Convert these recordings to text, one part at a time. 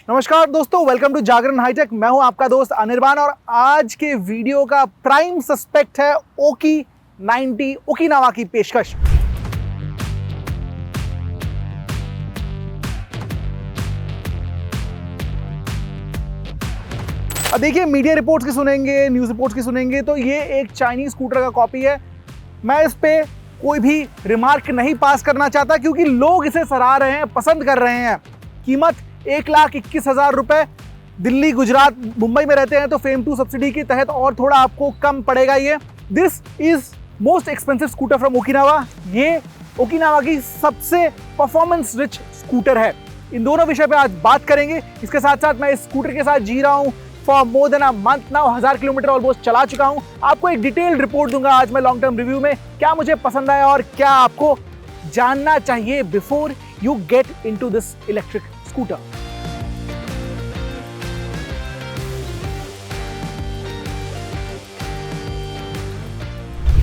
नमस्कार दोस्तों, welcome to Jagran hi tech. मैं हूं आपका दोस्त अनिर्बान और आज के वीडियो का प्राइम सस्पेक्ट है ओकी 90 ओकिनावा की पेशकश। अब देखिए, मीडिया रिपोर्ट्स की सुनेंगे, न्यूज़ रिपोर्ट्स की सुनेंगे तो ये एक चाइनीज स्कूटर का कॉपी है। मैं इस पे कोई भी रिमार्क नहीं पास करना चाहता क्योंकि लोग इसे सराह रहे हैं, पसंद कर रहे हैं। कीमत 1,21,000 रुपए। दिल्ली, गुजरात, मुंबई में रहते हैं तो फेम 2 सब्सिडी के तहत और थोड़ा आपको कम पड़ेगा। ये this is most expensive scooter from Okinawa. ये ओकिनावा की सबसे परफॉर्मेंस रिच स्कूटर है। इन दोनों विषय पे आज बात करेंगे। इसके साथ साथ मैं इस स्कूटर के साथ जी रहा हूँ for more than a month now. 1000 kilometre almost चला चुका हूँ। आपको एक डिटेल्ड रिपोर्ट दूंगा आज मैं लॉन्ग टर्म रिव्यू में, क्या मुझे पसंद आया और क्या आपको जानना चाहिए before you get into this electric scooter.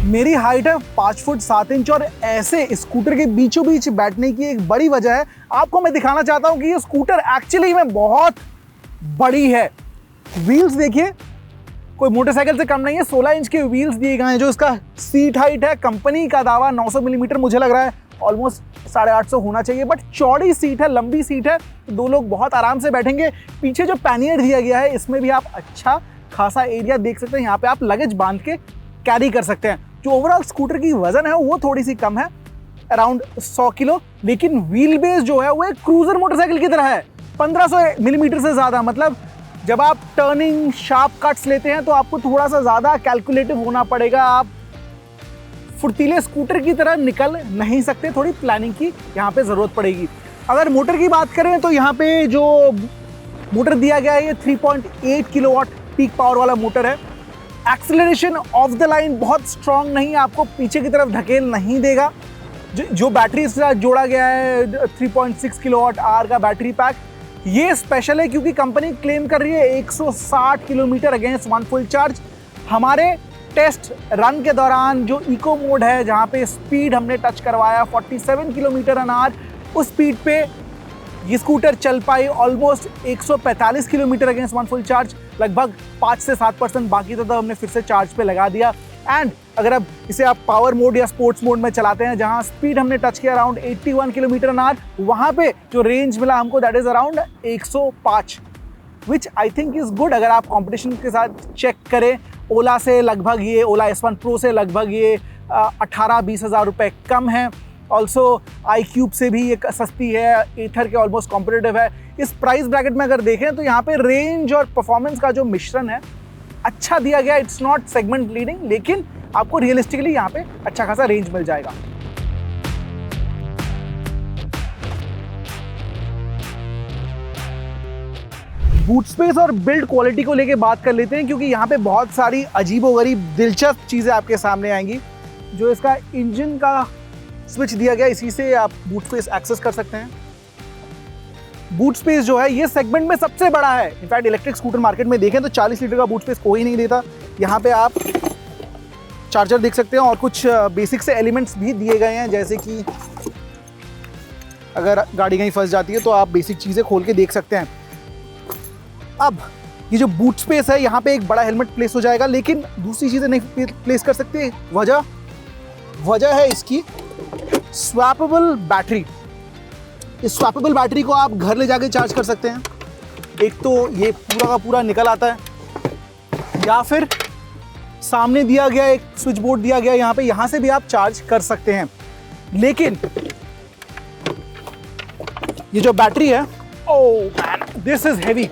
मेरी हाइट है 5 फुट 7 इंच और ऐसे स्कूटर के बीचों बीच बैठने की एक बड़ी वजह है। आपको मैं दिखाना चाहता हूं कि ये स्कूटर एक्चुअली में बहुत बड़ी है। व्हील्स देखिए, कोई मोटरसाइकिल से कम नहीं है। 16 इंच के व्हील्स दिए गए हैं। जो इसका सीट हाइट है, कंपनी का दावा 900 मिलीमीटर, मुझे लग रहा है ऑलमोस्ट 850 होना चाहिए, बट चौड़ी सीट है, लंबी सीट है, दो लोग बहुत आराम से बैठेंगे। पीछे जो पैनियर दिया गया है इसमें भी आप अच्छा खासा एरिया देख सकते हैं। यहाँ पे आप लगेज बांध के कैरी कर सकते हैं। जो ओवरऑल स्कूटर की वजन है वो थोड़ी सी कम है, अराउंड 100 किलो, लेकिन व्हील बेस जो है वो एक क्रूजर मोटरसाइकिल की तरह है। 1500 मिलीमीटर से ज़्यादा, मतलब जब आप टर्निंग शार्प कट्स लेते हैं तो आपको थोड़ा सा ज़्यादा कैलकुलेटिव होना पड़ेगा। आप फुर्तीले स्कूटर की तरह निकल नहीं सकते, थोड़ी प्लानिंग की यहाँ पे ज़रूरत पड़ेगी। अगर मोटर की बात करें तो यहाँ पे जो मोटर दिया गया है ये 3.8 किलोवाट पीक पावर वाला मोटर है। एक्सेलरेशन ऑफ द लाइन बहुत स्ट्रांग नहीं, आपको पीछे की तरफ धकेल नहीं देगा। जो बैटरी इसके साथ जोड़ा गया है 3.6 किलोवाट आवर का बैटरी पैक, ये स्पेशल है क्योंकि कंपनी क्लेम कर रही है 160 किलोमीटर अगेंस्ट 1 फुल चार्ज। हमारे टेस्ट रन के दौरान जो इको मोड है, जहाँ पे स्पीड हमने टच करवाया 47 किलोमीटर एन आवर, उस स्पीड पे ये स्कूटर चल पाई almost 145 kilometre against 1 full charge. लगभग 5 से 7% बाकी था, तब हमने फिर से चार्ज पे लगा दिया। एंड अगर अब इसे आप पावर मोड या स्पोर्ट्स मोड में चलाते हैं, जहां स्पीड हमने टच किया अराउंड 81 किलोमीटर एन आवर, वहां पे जो रेंज मिला हमको that is around 105, which I think is good. अगर आप कॉम्पिटिशन के साथ चेक करें, ओला से लगभग ये, ओला S1 Pro से लगभग ये 18-20 हज़ार रुपये कम है। ऑल्सो iQube से भी ये सस्ती है, एथर के ऑलमोस्ट कॉम्पिटिटिव है। इस प्राइस ब्रैकेट में अगर देखें तो यहाँ पे रेंज और परफॉर्मेंस का जो मिश्रण है अच्छा दिया गया। इट्स नॉट सेगमेंट लीडिंग, लेकिन आपको रियलिस्टिकली यहाँ पे अच्छा खासा रेंज मिल जाएगा। बूट स्पेस और बिल्ड क्वालिटी को लेके बात कर लेते हैं, क्योंकि यहाँ पे बहुत सारी अजीबोगरीब दिलचस्प चीज़ें आपके सामने आएंगी। जो इसका इंजन का स्विच दिया गया, इसी से आप बूट स्पेस एक्सेस कर सकते हैं। बूट स्पेस जो है ये सेगमेंट में सबसे बड़ा है। इनफैक्ट इलेक्ट्रिक स्कूटर मार्केट में देखें तो 40 लीटर का बूट स्पेस कोई नहीं देता। यहाँ पे आप चार्जर देख सकते हैं और कुछ बेसिक से एलिमेंट्स भी दिए गए हैं, जैसे कि अगर गाड़ी कहीं फंस जाती है तो आप बेसिक चीज़ें खोल के देख सकते हैं। अब ये जो बूट स्पेस है, यहाँ पे एक बड़ा हेलमेट प्लेस हो जाएगा, लेकिन दूसरी चीज़ें नहीं प्लेस कर सकते। वजह है इसकी स्वैपेबल बैटरी। इस स्वैपेबल बैटरी को आप घर ले जाके चार्ज कर सकते हैं। एक तो ये पूरा का पूरा निकल आता है, या फिर सामने दिया गया एक स्विच बोर्ड दिया गया यहाँ पे, यहाँ से भी आप चार्ज कर सकते हैं। लेकिन ये जो बैटरी है, oh man, this is heavy.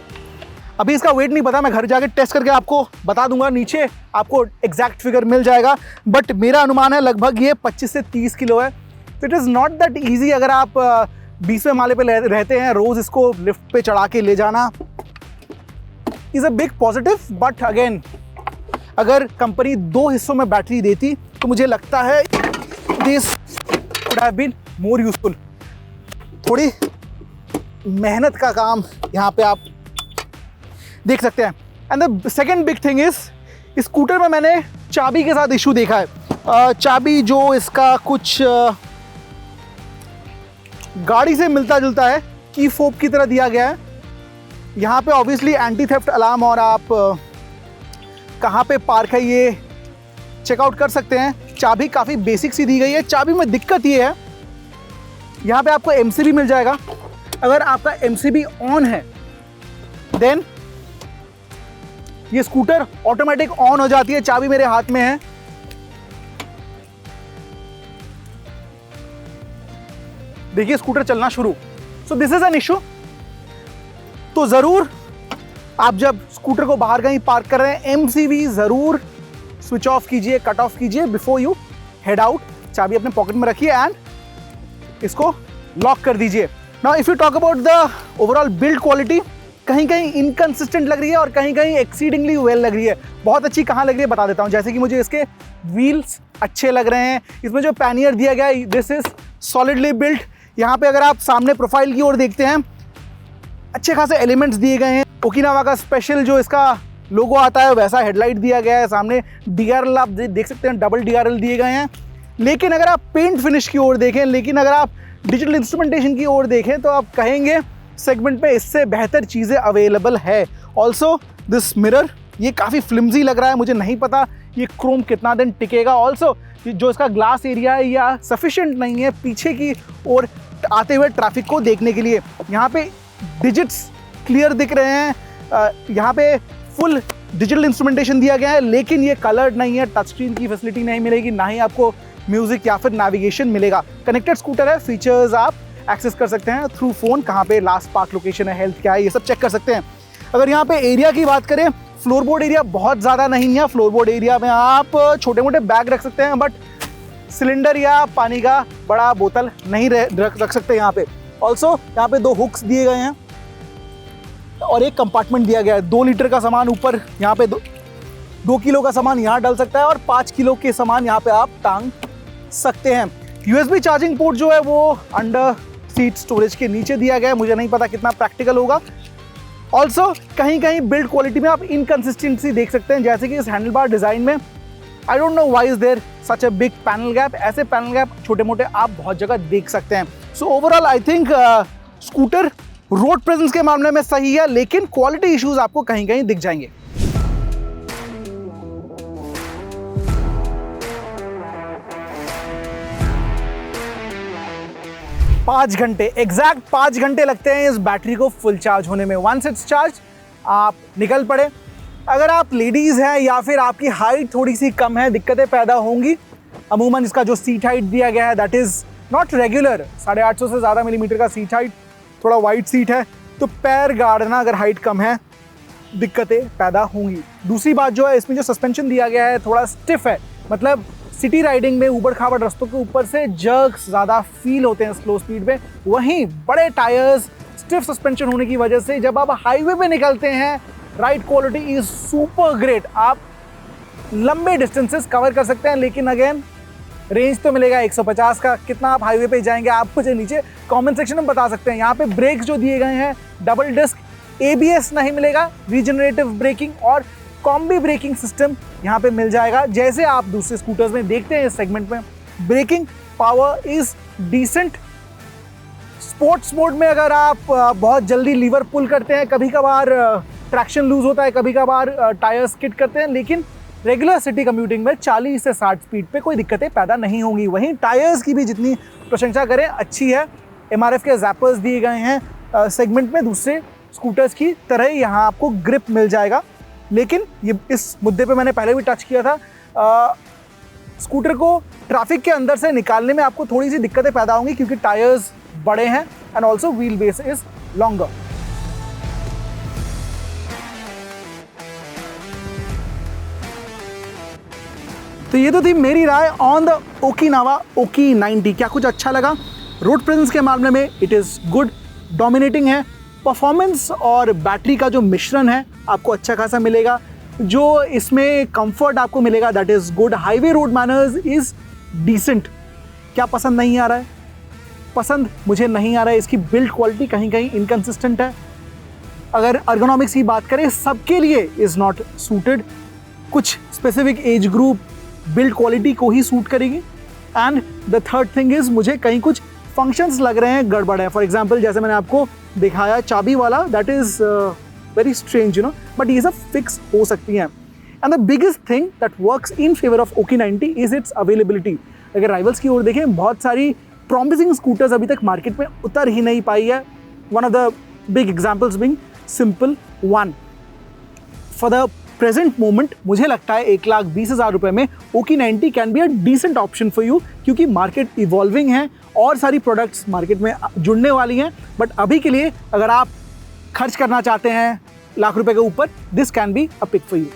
अभी इसका वेट नहीं पता, मैं घर जाके टेस्ट करके आपको बता दूंगा। नीचे आपको एग्जैक्ट फिगर मिल जाएगा, बट मेरा अनुमान है लगभग ये 25 से 30 किलो है। तो it is not that easy. अगर आप 20वें माले पे रहते हैं, रोज़ इसको लिफ्ट पे चढ़ा के ले जाना is a big positive. But again, अगर कंपनी 2 हिस्सों में बैटरी देती तो मुझे लगता है this would have been more useful. थोड़ी मेहनत का काम यहाँ पे आप देख सकते हैं। And the second big thing is, इस स्कूटर में मैंने चाबी के साथ इशू देखा है। चाबी जो इसका कुछ गाड़ी से मिलता जुलता है, की फोब की तरह दिया गया है। यहाँ पे ऑब्वियसली एंटी थेफ्ट अलार्म और आप कहाँ पे पार्क है ये चेकआउट कर सकते हैं। चाबी काफ़ी बेसिक सी दी गई है। चाबी में दिक्कत ये है, यहाँ पे आपको MCB मिल जाएगा। अगर आपका MCB ऑन है देन ये स्कूटर ऑटोमेटिक ऑन हो जाती है। चाबी मेरे हाथ में है, देखिए स्कूटर चलना शुरू। So this is an issue. तो जरूर आप जब स्कूटर को बाहर कहीं पार्क कर रहे हैं, MCB जरूर स्विच ऑफ कीजिए, कट ऑफ कीजिए बिफोर यू हेड आउट। चाबी अपने पॉकेट में रखिए एंड इसको लॉक कर दीजिए। Now if you talk about the overall build quality, कहीं कहीं इनकंसिस्टेंट लग रही है और कहीं कहीं एक्सीडिंगली वेल लग रही है। बहुत अच्छी कहाँ लग रही है बता देता हूँ। जैसे कि मुझे इसके व्हील्स अच्छे लग रहे हैं, इसमें जो पैनियर दिया गया है दिस इज सॉलिडली बिल्ट। यहाँ पे अगर आप सामने प्रोफाइल की ओर देखते हैं, अच्छे खासे एलिमेंट्स दिए गए हैं। ओकिनावा का स्पेशल जो इसका लोगो आता है वैसा हेडलाइट दिया गया है। सामने DRL आप देख सकते हैं, डबल DRL दिए गए हैं। लेकिन अगर आप पेंट फिनिश की ओर देखें, लेकिन अगर आप डिजिटल इंस्ट्रूमेंटेशन की ओर देखें तो आप कहेंगे सेगमेंट में इससे बेहतर चीज़ें अवेलेबल है। ऑल्सो दिस मिरर ये काफ़ी फ्लिम्जी लग रहा है, मुझे नहीं पता ये क्रोम कितना दिन टिकेगा। ऑल्सो जो इसका ग्लास एरिया है या सफिशिएंट नहीं है पीछे की ओर आते हुए ट्रैफिक को देखने के लिए। यहाँ पे डिजिट्स क्लियर दिख रहे हैं। यहाँ पे फुल डिजिटल इंस्ट्रूमेंटेशन दिया गया है, लेकिन ये कलर्ड नहीं है। टच स्क्रीन की फैसिलिटी नहीं मिलेगी, ना ही आपको म्यूजिक या फिर नेविगेशन मिलेगा। कनेक्टेड स्कूटर है, फीचर्स आप एक्सेस कर सकते हैं थ्रू फोन। कहाँ पे लास्ट पार्क लोकेशन है, हेल्थ क्या है, ये सब चेक कर सकते हैं। अगर यहाँ पे एरिया की बात करें, फ्लोरबोर्ड एरिया बहुत ज़्यादा नहीं है। फ्लोरबोर्ड एरिया में आप छोटे मोटे बैग रख सकते हैं, बट सिलेंडर या पानी का बड़ा बोतल नहीं रख सकते यहाँ पे। ऑल्सो यहाँ पे 2 हुक्स दिए गए हैं और एक कंपार्टमेंट दिया गया है। 2 लीटर का सामान ऊपर यहाँ पे 2 किलो का सामान यहाँ डल सकता है और 5 किलो के सामान यहाँ पे आप टांग सकते हैं। USB चार्जिंग पोर्ट जो है वो अंडर सीट स्टोरेज के नीचे दिया गया है, मुझे नहीं पता कितना प्रैक्टिकल होगा। ऑल्सो कहीं कहीं बिल्ड क्वालिटी में आप इनकंसिस्टेंसी देख सकते हैं, जैसे कि इस हैंडल बार डिज़ाइन में I don't know why is there such a big panel gap. ऐसे पैनल गैप छोटे मोटे आप बहुत जगह देख सकते हैं। So overall I think scooter road presence के मामले में सही है, लेकिन क्वालिटी इश्यूज आपको कहीं कहीं दिख जाएंगे। पाँच घंटे एग्जैक्ट 5 घंटे लगते हैं इस बैटरी को फुल चार्ज होने में। वंस इट्स चार्ज आप निकल पड़े। अगर आप लेडीज़ हैं या फिर आपकी हाइट थोड़ी सी कम है, दिक्कतें पैदा होंगी। अमूमन इसका जो सीट हाइट दिया गया है दैट इज़ नॉट रेगुलर, 850 से ज़्यादा मिलीमीटर का सीट हाइट, थोड़ा वाइड सीट है, तो पैर गाड़ना अगर हाइट कम है दिक्कतें पैदा होंगी। दूसरी बात जो है, इसमें जो सस्पेंशन दिया गया है थोड़ा स्टिफ है, मतलब सिटी राइडिंग में ऊबड़ खाबड़ रास्तों के ऊपर से जर्क्स ज़्यादा फील होते हैं स्लो स्पीड में। वहीं बड़े टायर्स, स्टिफ सस्पेंशन होने की वजह से जब आप हाईवे पे निकलते हैं, ride quality is super great. आप लंबे डिस्टेंसेस कवर कर सकते हैं, लेकिन अगेन रेंज तो मिलेगा 150 का। कितना आप हाईवे पे जाएंगे आप मुझे नीचे कमेंट सेक्शन में बता सकते हैं। यहाँ पे ब्रेक्स जो दिए गए हैं डबल डिस्क, ABS नहीं मिलेगा, रीजनरेटिव ब्रेकिंग और कॉम्बी ब्रेकिंग सिस्टम यहाँ पे मिल जाएगा, जैसे आप दूसरे स्कूटर्स में देखते हैं। इस सेगमेंट में braking power is decent. Sports mode में अगर आप बहुत जल्दी लीवर पुल करते हैं, कभी कभार ट्रैक्शन लूज होता है, कभी कभार टायर स्किड करते हैं, लेकिन रेगुलर सिटी कम्यूटिंग में 40 से 60 स्पीड पे कोई दिक्कतें पैदा नहीं होंगी। वहीं टायर्स की भी जितनी प्रशंसा करें अच्छी है। MRF के जैपर्स दिए गए हैं। सेगमेंट में दूसरे स्कूटर्स की तरह ही यहाँ आपको ग्रिप मिल जाएगा, लेकिन ये इस मुद्दे पे मैंने पहले भी टच किया था। स्कूटर को ट्रैफिक के अंदर से निकालने में आपको थोड़ी सी दिक्कतें पैदा होंगी, क्योंकि टायर्स बड़े हैं and also wheel base is longer. तो ये तो थी मेरी राय ऑन द ओकिनावा ओकी 90। क्या कुछ अच्छा लगा? रोड प्रेजेंस के मामले में इट इज़ गुड, डोमिनेटिंग है। परफॉर्मेंस और बैटरी का जो मिश्रण है आपको अच्छा खासा मिलेगा। जो इसमें कंफर्ट आपको मिलेगा that is good. Highway road manners is decent. क्या पसंद नहीं आ रहा है? पसंद मुझे नहीं आ रहा है। इसकी बिल्ड क्वालिटी कहीं कहीं इनकंसिस्टेंट है। अगर अर्गोनॉमिक्स की बात करें, सबके लिए इज़ नॉट सूटेड। कुछ specific age group build quality को ही सूट करेगी। And the third thing is, मुझे कहीं कुछ फंक्शंस लग रहे हैं गड़बड़ है। फॉर एग्जांपल, जैसे मैंने आपको दिखाया चाबी वाला, that is very strange you know, but ये सब फिक्स हो सकती हैं। And the biggest thing that works in favour of OKI90 is it's availability. अगर राइवल्स की ओर देखें, बहुत सारी प्रॉमिसिंग स्कूटर्स अभी तक मार्केट में उतर ही नहीं पाई है। One of the big examples being simple one. For the present moment मुझे लगता है 1,20,000 रुपये में OKI90 can be a decent option for you, क्योंकि मार्केट इवॉल्विंग है और सारी प्रोडक्ट्स मार्केट में जुड़ने वाली हैं। बट अभी के लिए अगर आप खर्च करना चाहते हैं लाख रुपए के ऊपर, this can be a pick for you.